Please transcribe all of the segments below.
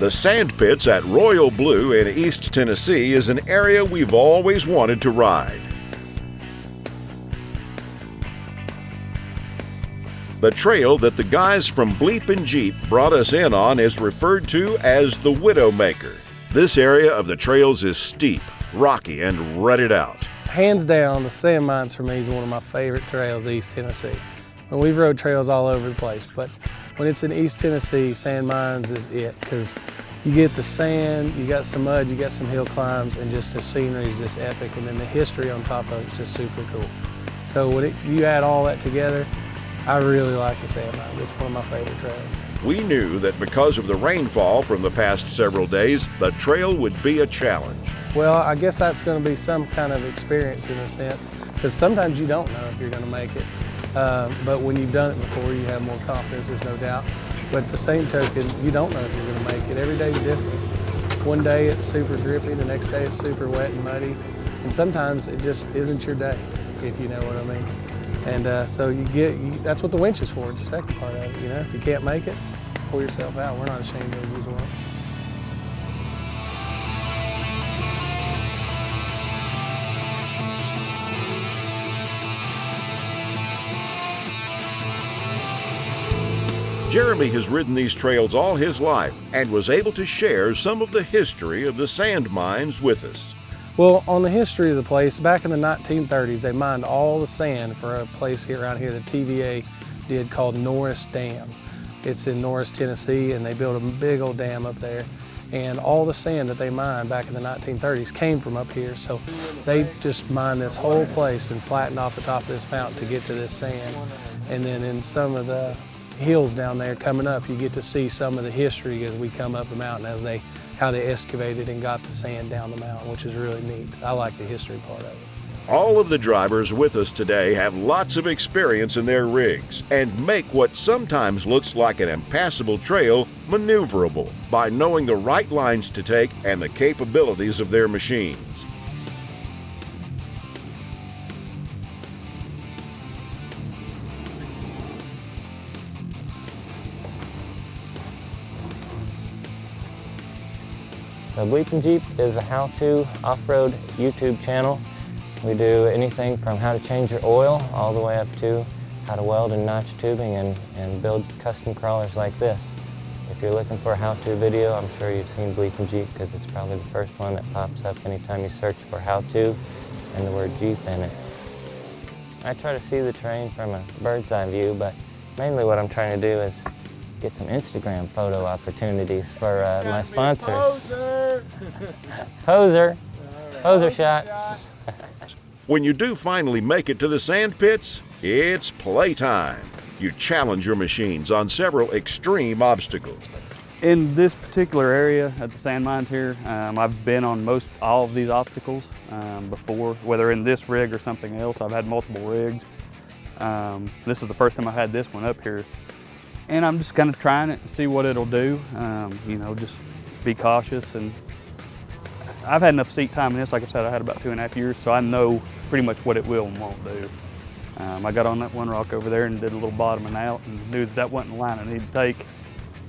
The sand pits at Royal Blue in East Tennessee is an area we've always wanted to ride. The trail that the guys from Bleepin Jeep brought us in on is referred to as the Widowmaker. This area of the trails is steep, rocky, and rutted out. Hands down, the sand mines for me is one of my favorite trails, East Tennessee. And we've rode trails all over the place, but when it's in East Tennessee, sand mines is it, because you get the sand, you got some mud, you got some hill climbs, and just the scenery is just epic, and then the history on top of it's just super cool. So when you add all that together, I really like the sand mines. It's one of my favorite trails. We knew that because of the rainfall from the past several days, the trail would be a challenge. Well, I guess that's going to be some kind of experience in a sense, because sometimes you don't know if you're going to make it. But when you've done it before, you have more confidence, there's no doubt. But at the same token, you don't know if you're going to make it. Every day is different. One day it's super grippy, the next day it's super wet and muddy. And sometimes it just isn't your day, if you know what I mean. And so that's what the winch is for, the second part of it. You know, if you can't make it, pull yourself out. We're not ashamed to use a winch. Jeremy has ridden these trails all his life and was able to share some of the history of the sand mines with us. Well, on the history of the place, back in the 1930s, they mined all the sand for a place here around here that TVA did called Norris Dam. It's in Norris, Tennessee, and they built a big old dam up there. And all the sand that they mined back in the 1930s came from up here. So they just mined this whole place and flattened off the top of this mountain to get to this sand. And then in some of the hills down there coming up, you get to see some of the history as we come up the mountain, how they excavated and got the sand down the mountain, which is really neat. I like the history part of it. All of the drivers with us today have lots of experience in their rigs and make what sometimes looks like an impassable trail maneuverable by knowing the right lines to take and the capabilities of their machines. So Bleepin Jeep is a how-to off-road YouTube channel. We do anything from how to change your oil all the way up to how to weld and notch tubing and build custom crawlers like this. If you're looking for a how-to video, I'm sure you've seen Bleepin Jeep because it's probably the first one that pops up anytime you search for how-to and the word Jeep in it. I try to see the terrain from a bird's eye view, but mainly what I'm trying to do is get some Instagram photo opportunities for my sponsors. Poser shots. When you do finally make it to the sand pits, it's playtime. You challenge your machines on several extreme obstacles. In this particular area at the sand mines here, I've been on all of these obstacles before, whether in this rig or something else. I've had multiple rigs. This is the first time I've had this one up here. And I'm just kind of trying it and see what it'll do. You know, just be cautious. And I've had enough seat time in this. Like I said, I had about 2.5 years, so I know pretty much what it will and won't do. I got on that one rock over there and did a little bottoming out and knew that wasn't the line I needed to take.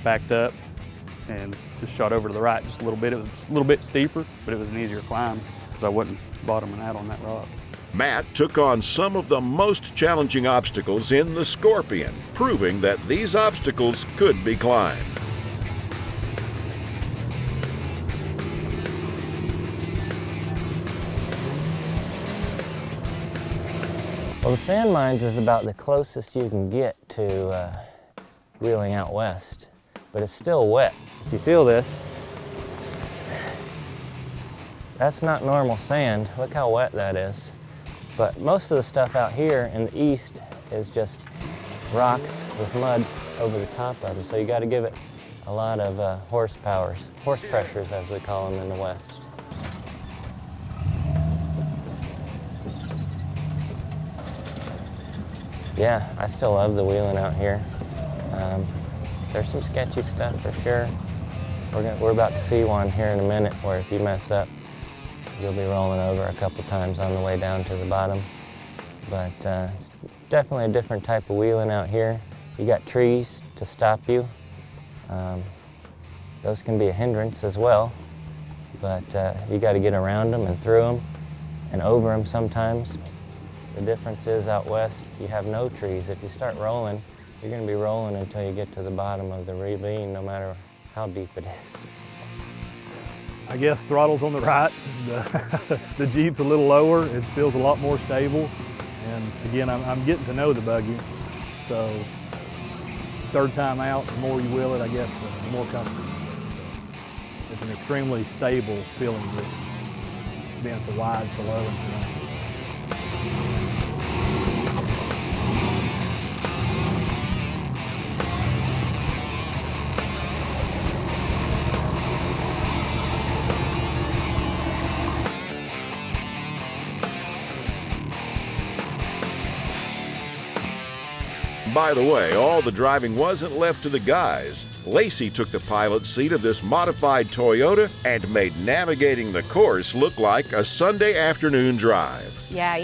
Backed up and just shot over to the right just a little bit. It was a little bit steeper, but it was an easier climb because I wasn't bottoming out on that rock. Matt took on some of the most challenging obstacles in the Scorpion, proving that these obstacles could be climbed. Well, the sand mines is about the closest you can get to wheeling out west, but it's still wet. If you feel this, that's not normal sand. Look how wet that is. But most of the stuff out here in the east is just rocks with mud over the top of them. So you got to give it a lot of horse pressures as we call them in the west. Yeah, I still love the wheeling out here. There's some sketchy stuff for sure. We're about to see one here in a minute where if you mess up, you'll be rolling over a couple times on the way down to the bottom. But it's definitely a different type of wheeling out here. You got trees to stop you. those can be a hindrance as well, but you got to get around them and through them and over them sometimes. The difference is out west, you have no trees. If you start rolling, you're going to be rolling until you get to the bottom of the ravine, no matter how deep it is. I guess throttle's on the right, the Jeep's a little lower, it feels a lot more stable, and again, I'm getting to know the buggy, so third time out, the more you wheel it, I guess, the more comfortable. So it's an extremely stable feeling with being so wide, so low, and so long. By the way, all the driving wasn't left to the guys. Lacey took the pilot's seat of this modified Toyota and made navigating the course look like a Sunday afternoon drive. Yeah,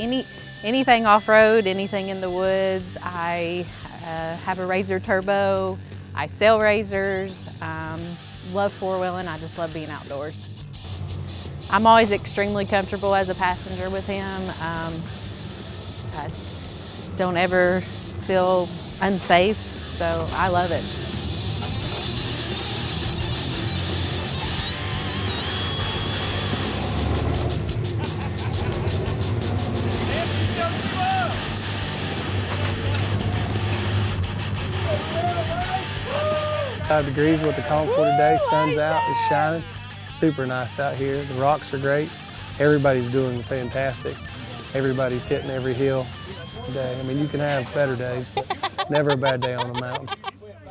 anything off-road, anything in the woods. I have a Razor Turbo. I sell Razors. Love four-wheeling. I just love being outdoors. I'm always extremely comfortable as a passenger with him. I don't ever feel unsafe, so I love it. Five degrees with the calm for today, sun's out, it's shining. Super nice out here, the rocks are great. Everybody's doing fantastic. Everybody's hitting every hill today. I mean, you can have better days, but it's never a bad day on the mountain.